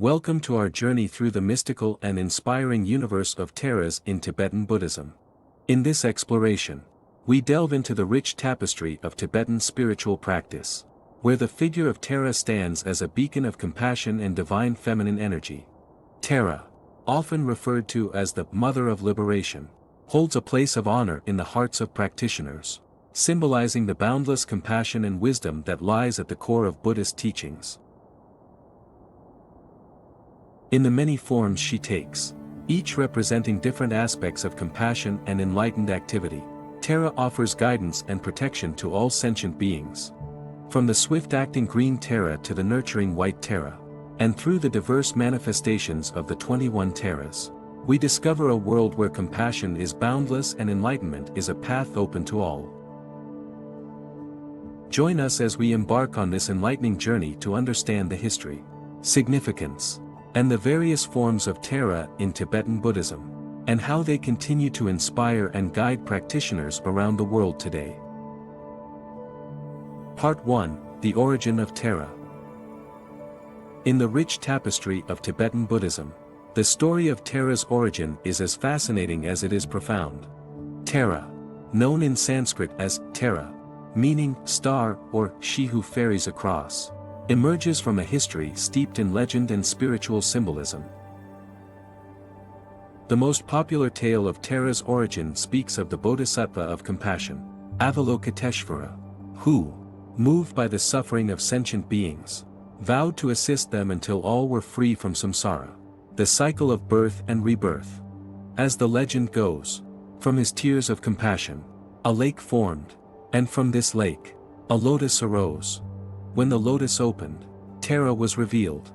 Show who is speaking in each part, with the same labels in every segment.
Speaker 1: Welcome to our journey through the mystical and inspiring universe of Taras in Tibetan Buddhism. In this exploration, we delve into the rich tapestry of Tibetan spiritual practice, where the figure of Tara stands as a beacon of compassion and divine feminine energy. Tara, often referred to as the Mother of Liberation, holds a place of honor in the hearts of practitioners, symbolizing the boundless compassion and wisdom that lies at the core of Buddhist teachings. In the many forms she takes, each representing different aspects of compassion and enlightened activity, Tara offers guidance and protection to all sentient beings. From the swift-acting green Tara to the nurturing white Tara, and through the diverse manifestations of the 21 Taras, we discover a world where compassion is boundless and enlightenment is a path open to all. Join us as we embark on this enlightening journey to understand the history, significance, and the various forms of Tara in Tibetan Buddhism, and how they continue to inspire and guide practitioners around the world today. Part 1: The Origin of Tara. In the rich tapestry of Tibetan Buddhism, the story of Tara's origin is as fascinating as it is profound. Tara, known in Sanskrit as Tara, meaning star or she who ferries across, emerges from a history steeped in legend and spiritual symbolism. The most popular tale of Tara's origin speaks of the Bodhisattva of compassion, Avalokiteshvara, who, moved by the suffering of sentient beings, vowed to assist them until all were free from samsara, the cycle of birth and rebirth. As the legend goes, from his tears of compassion, a lake formed, and from this lake, a lotus arose. When the lotus opened, Tara was revealed.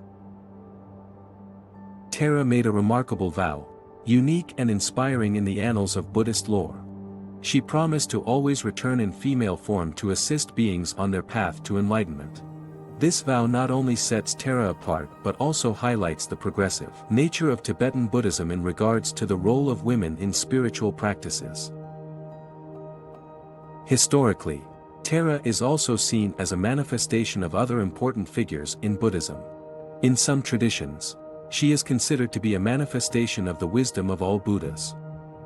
Speaker 1: Tara made a remarkable vow, unique and inspiring in the annals of Buddhist lore. She promised to always return in female form to assist beings on their path to enlightenment. This vow not only sets Tara apart but also highlights the progressive nature of Tibetan Buddhism in regards to the role of women in spiritual practices. Historically, Tara is also seen as a manifestation of other important figures in Buddhism. In some traditions, she is considered to be a manifestation of the wisdom of all Buddhas.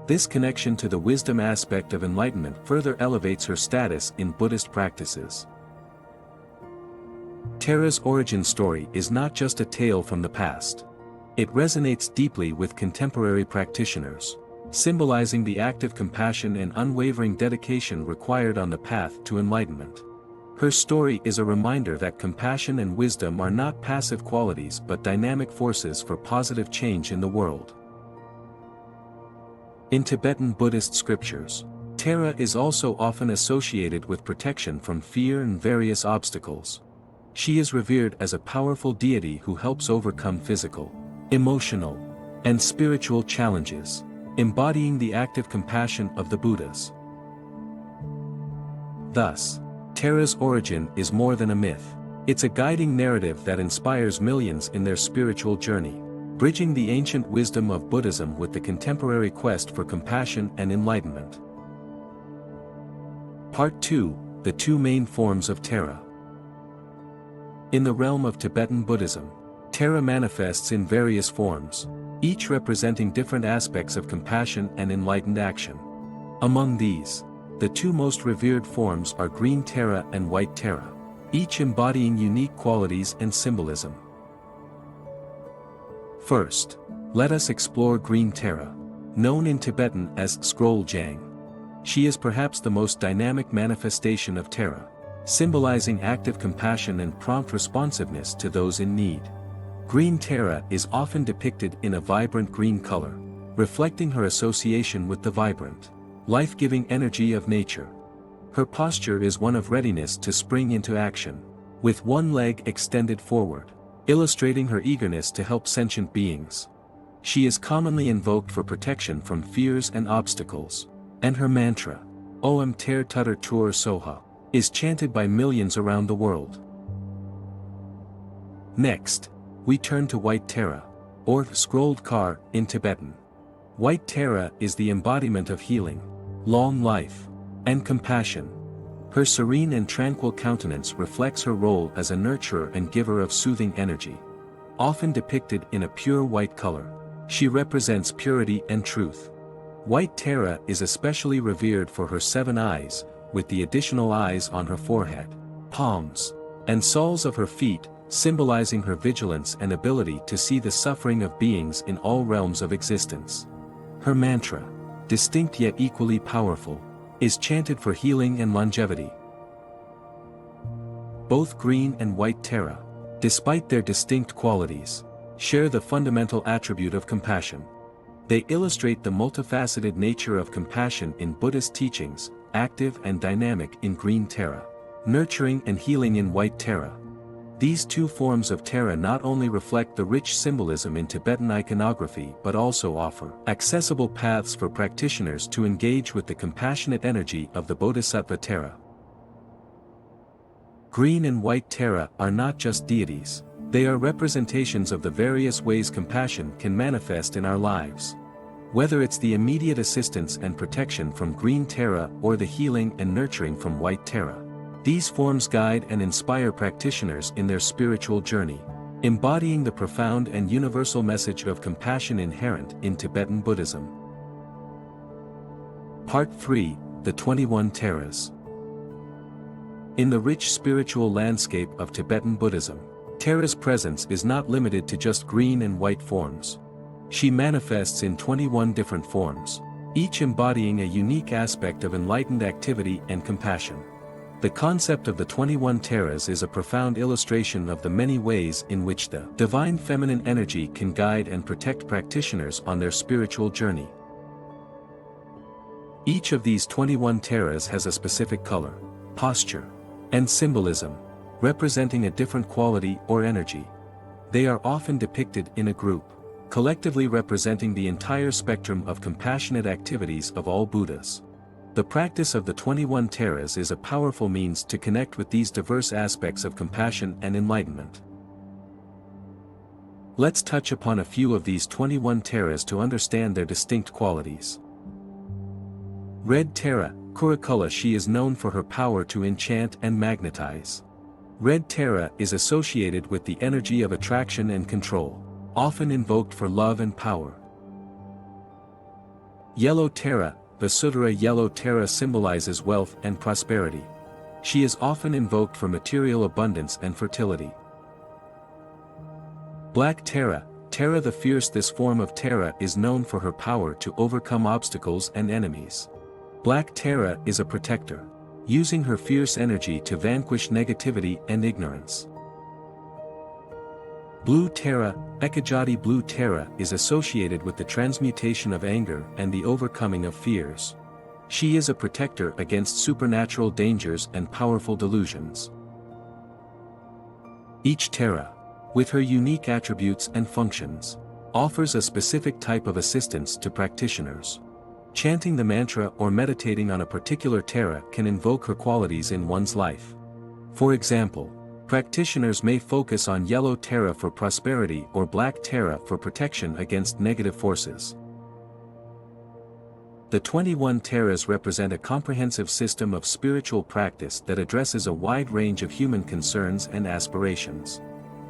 Speaker 1: This connection to the wisdom aspect of enlightenment further elevates her status in Buddhist practices. Tara's origin story is not just a tale from the past. It resonates deeply with contemporary practitioners, symbolizing the active compassion and unwavering dedication required on the path to enlightenment. Her story is a reminder that compassion and wisdom are not passive qualities but dynamic forces for positive change in the world. In Tibetan Buddhist scriptures, Tara is also often associated with protection from fear and various obstacles. She is revered as a powerful deity who helps overcome physical, emotional, and spiritual challenges, embodying the active compassion of the Buddhas. Thus, Tara's origin is more than a myth. It's a guiding narrative that inspires millions in their spiritual journey, bridging the ancient wisdom of Buddhism with the contemporary quest for compassion and enlightenment. Part 2: The two main forms of Tara. In the realm of Tibetan Buddhism, Tara manifests in various forms, each representing different aspects of compassion and enlightened action. Among these, the two most revered forms are green Tara and white Tara, each embodying unique qualities and symbolism. First, let us explore green Tara, known in Tibetan as scroll jang. She is perhaps the most dynamic manifestation of Tara, symbolizing active compassion and prompt responsiveness to those in need. Green Tara is often depicted in a vibrant green color, reflecting her association with the vibrant, life-giving energy of nature. Her posture is one of readiness to spring into action, with one leg extended forward, illustrating her eagerness to help sentient beings. She is commonly invoked for protection from fears and obstacles, and her mantra, Om Ter Tutter Tur Soha, is chanted by millions around the world. Next, we turn to white Tara, or scrolled kar in Tibetan. White Tara is the embodiment of healing, long life, and compassion. Her serene and tranquil countenance reflects her role as a nurturer and giver of soothing energy. often depicted in a pure white color. She represents purity and truth. White Tara is especially revered for her 7 eyes, with the additional eyes on her forehead, palms, and soles of her feet, symbolizing her vigilance and ability to see the suffering of beings in all realms of existence. Her mantra, distinct yet equally powerful, is chanted for healing and longevity. Both green and white Tara, despite their distinct qualities, share the fundamental attribute of compassion. They illustrate the multifaceted nature of compassion in Buddhist teachings, active and dynamic in green Tara, nurturing and healing in white Tara. These two forms of Tara not only reflect the rich symbolism in Tibetan iconography but also offer accessible paths for practitioners to engage with the compassionate energy of the Bodhisattva Tara. Green and white Tara are not just deities, they are representations of the various ways compassion can manifest in our lives. Whether it's the immediate assistance and protection from green Tara or the healing and nurturing from white Tara, these forms guide and inspire practitioners in their spiritual journey, embodying the profound and universal message of compassion inherent in Tibetan Buddhism. Part 3: The 21 Taras. In the rich spiritual landscape of Tibetan Buddhism, Tara's presence is not limited to just green and white forms. She manifests in 21 different forms, each embodying a unique aspect of enlightened activity and compassion. The concept of the 21 Taras is a profound illustration of the many ways in which the divine feminine energy can guide and protect practitioners on their spiritual journey. Each of these 21 Taras has a specific color, posture, and symbolism, representing a different quality or energy. They are often depicted in a group, collectively representing the entire spectrum of compassionate activities of all Buddhas. The practice of the 21 Taras is a powerful means to connect with these diverse aspects of compassion and enlightenment. Let's touch upon a few of these 21 Taras to understand their distinct qualities. Red Tara, Kurikula. She is known for her power to enchant and magnetize. Red Tara is associated with the energy of attraction and control, often invoked for love and power. Yellow Tara, Vasudhara. Yellow Tara symbolizes wealth and prosperity. She is often invoked for material abundance and fertility. Black Tara, Tara the Fierce. This form of Tara is known for her power to overcome obstacles and enemies. Black Tara is a protector, using her fierce energy to vanquish negativity and ignorance. Blue Tara, Ekajati. Blue Tara is associated with the transmutation of anger and the overcoming of fears. She is a protector against supernatural dangers and powerful delusions. Each Tara, with her unique attributes and functions, offers a specific type of assistance to practitioners. Chanting the mantra or meditating on a particular Tara can invoke her qualities in one's life. For example, practitioners may focus on yellow Tara for prosperity or black Tara for protection against negative forces. The 21 Taras represent a comprehensive system of spiritual practice that addresses a wide range of human concerns and aspirations.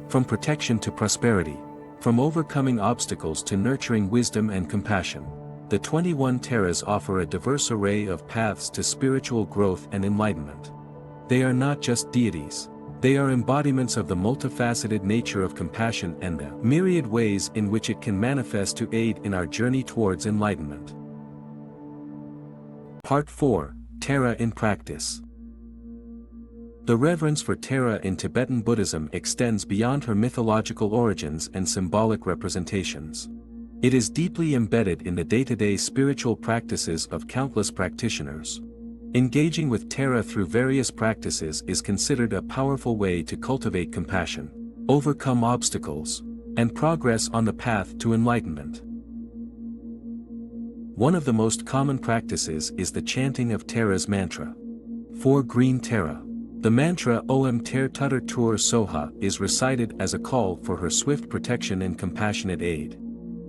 Speaker 1: From protection to prosperity, from overcoming obstacles to nurturing wisdom and compassion, the 21 Taras offer a diverse array of paths to spiritual growth and enlightenment. They are not just deities. They are embodiments of the multifaceted nature of compassion and the myriad ways in which it can manifest to aid in our journey towards enlightenment. Part 4: Tara in Practice. The reverence for Tara in Tibetan Buddhism extends beyond her mythological origins and symbolic representations. It is deeply embedded in the day-to-day spiritual practices of countless practitioners. Engaging with Tara through various practices is considered a powerful way to cultivate compassion, overcome obstacles, and progress on the path to enlightenment. One of the most common practices is the chanting of Tara's mantra. For green Tara, the mantra Om Ter Tutter Tur Soha is recited as a call for her swift protection and compassionate aid.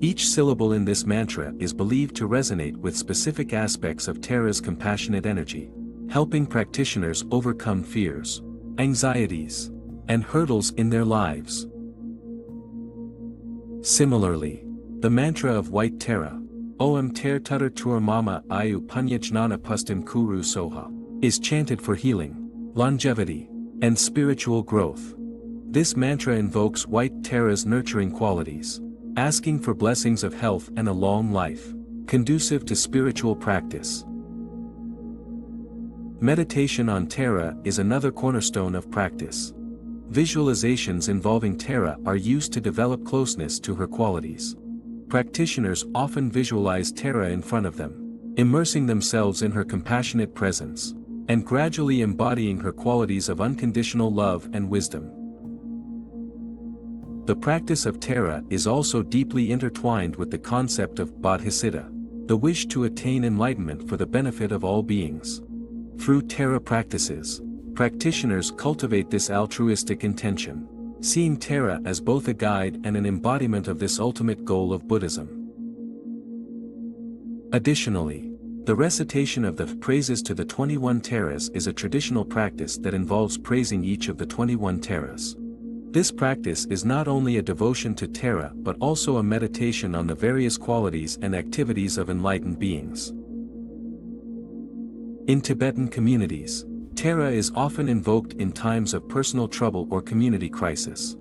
Speaker 1: Each syllable in this mantra is believed to resonate with specific aspects of Tara's compassionate energy, helping practitioners overcome fears, anxieties, and hurdles in their lives. Similarly, the mantra of white Tara, Om Ter Tutter Tur Mama Ayu Punyajnana Pustim Kuru Soha, is chanted for healing, longevity, and spiritual growth. This mantra invokes white Tara's nurturing qualities, asking for blessings of health and a long life, conducive to spiritual practice. Meditation on Tara is another cornerstone of practice. Visualizations involving Tara are used to develop closeness to her qualities. Practitioners often visualize Tara in front of them, immersing themselves in her compassionate presence, and gradually embodying her qualities of unconditional love and wisdom. The practice of Tara is also deeply intertwined with the concept of bodhicitta, the wish to attain enlightenment for the benefit of all beings. Through Tara practices, practitioners cultivate this altruistic intention, seeing Tara as both a guide and an embodiment of this ultimate goal of Buddhism. Additionally, the recitation of the praises to the 21 Taras is a traditional practice that involves praising each of the 21 Taras. This practice is not only a devotion to Tara but also a meditation on the various qualities and activities of enlightened beings. In Tibetan communities, Tara is often invoked in times of personal trouble or community crisis.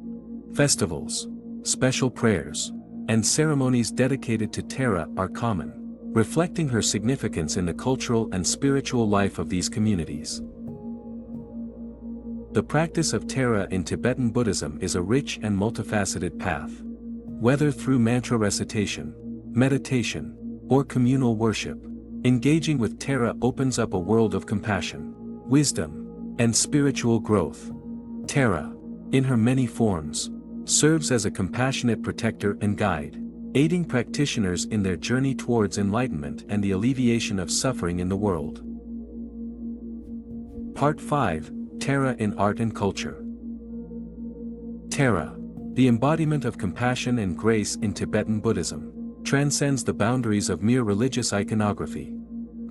Speaker 1: Festivals, special prayers, and ceremonies dedicated to Tara are common, reflecting her significance in the cultural and spiritual life of these communities. The practice of Tara in Tibetan Buddhism is a rich and multifaceted path. Whether through mantra recitation, meditation, or communal worship, engaging with Tara opens up a world of compassion, wisdom, and spiritual growth. Tara, in her many forms, serves as a compassionate protector and guide, aiding practitioners in their journey towards enlightenment and the alleviation of suffering in the world. Part 5, Tara in Art and Culture. Tara, the embodiment of compassion and grace in Tibetan Buddhism, transcends the boundaries of mere religious iconography.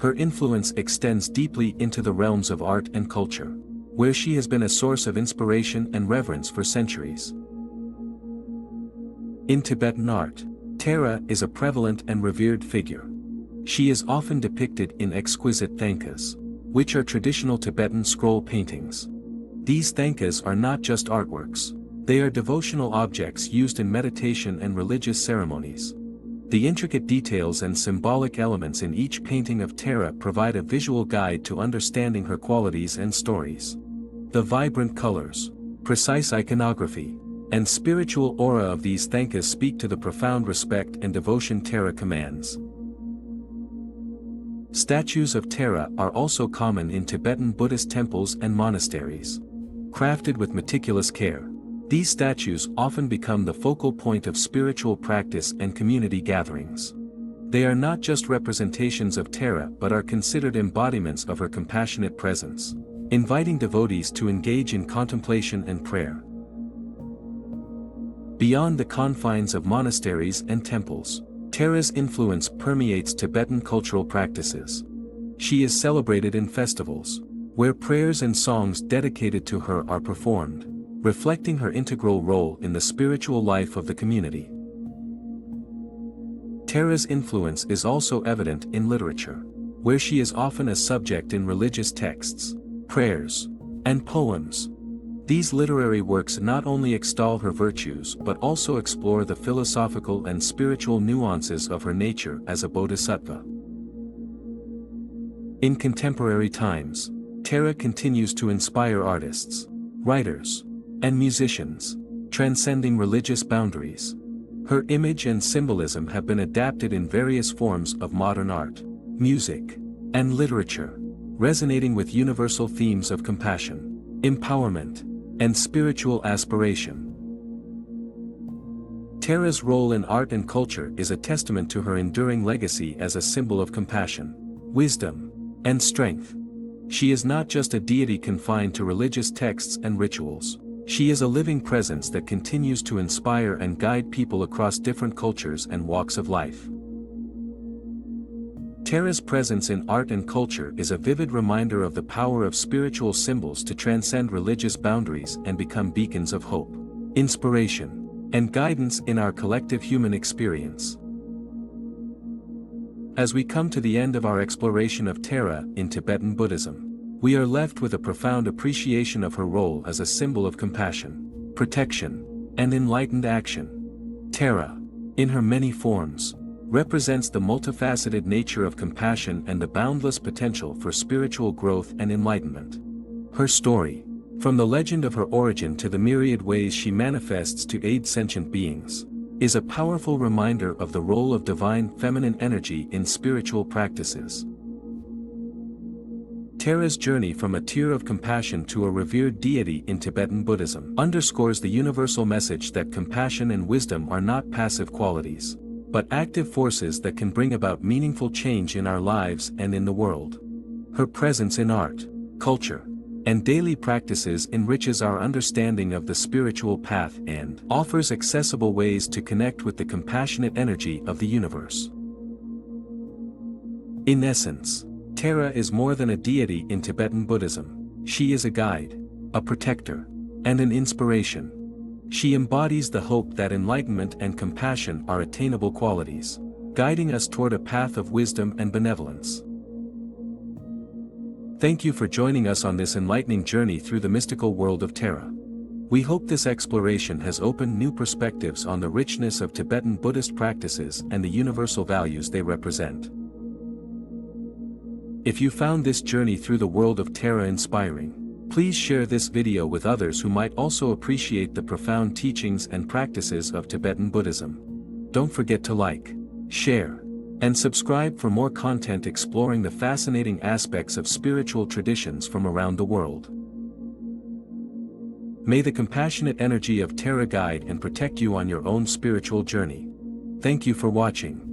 Speaker 1: Her influence extends deeply into the realms of art and culture, where she has been a source of inspiration and reverence for centuries. In Tibetan art, Tara is a prevalent and revered figure. She is often depicted in exquisite thangkas, which are traditional Tibetan scroll paintings. These thangkas are not just artworks, they are devotional objects used in meditation and religious ceremonies. The intricate details and symbolic elements in each painting of Tara provide a visual guide to understanding her qualities and stories. The vibrant colors, precise iconography, and spiritual aura of these thangkas speak to the profound respect and devotion Tara commands. Statues of Tara are also common in Tibetan Buddhist temples and monasteries. Crafted with meticulous care, these statues often become the focal point of spiritual practice and community gatherings. They are not just representations of Tara but are considered embodiments of her compassionate presence, inviting devotees to engage in contemplation and prayer. Beyond the confines of monasteries and temples, Tara's influence permeates Tibetan cultural practices. She is celebrated in festivals, where prayers and songs dedicated to her are performed, reflecting her integral role in the spiritual life of the community. Tara's influence is also evident in literature, where she is often a subject in religious texts, prayers, and poems. These literary works not only extol her virtues but also explore the philosophical and spiritual nuances of her nature as a bodhisattva. In contemporary times, Tara continues to inspire artists, writers, and musicians, transcending religious boundaries. Her image and symbolism have been adapted in various forms of modern art, music, and literature, resonating with universal themes of compassion, empowerment, and spiritual aspiration. Tara's role in art and culture is a testament to her enduring legacy as a symbol of compassion, wisdom, and strength. She is not just a deity confined to religious texts and rituals. She is a living presence that continues to inspire and guide people across different cultures and walks of life. Tara's presence in art and culture is a vivid reminder of the power of spiritual symbols to transcend religious boundaries and become beacons of hope, inspiration, and guidance in our collective human experience. As we come to the end of our exploration of Tara in Tibetan Buddhism, we are left with a profound appreciation of her role as a symbol of compassion, protection, and enlightened action. Tara, in her many forms, represents the multifaceted nature of compassion and the boundless potential for spiritual growth and enlightenment. Her story, from the legend of her origin to the myriad ways she manifests to aid sentient beings, is a powerful reminder of the role of divine feminine energy in spiritual practices. Tara's journey from a tear of compassion to a revered deity in Tibetan Buddhism underscores the universal message that compassion and wisdom are not passive qualities, but active forces that can bring about meaningful change in our lives and in the world. Her presence in art, culture, and daily practices enriches our understanding of the spiritual path and offers accessible ways to connect with the compassionate energy of the universe. In essence, Tara is more than a deity in Tibetan Buddhism. She is a guide, a protector, and an inspiration. She embodies the hope that enlightenment and compassion are attainable qualities, guiding us toward a path of wisdom and benevolence. Thank you for joining us on this enlightening journey through the mystical world of Tara. We hope this exploration has opened new perspectives on the richness of Tibetan Buddhist practices and the universal values they represent. If you found this journey through the world of Tara inspiring, please share this video with others who might also appreciate the profound teachings and practices of Tibetan Buddhism. Don't forget to like, share, and subscribe for more content exploring the fascinating aspects of spiritual traditions from around the world. May the compassionate energy of Tara guide and protect you on your own spiritual journey. Thank you for watching.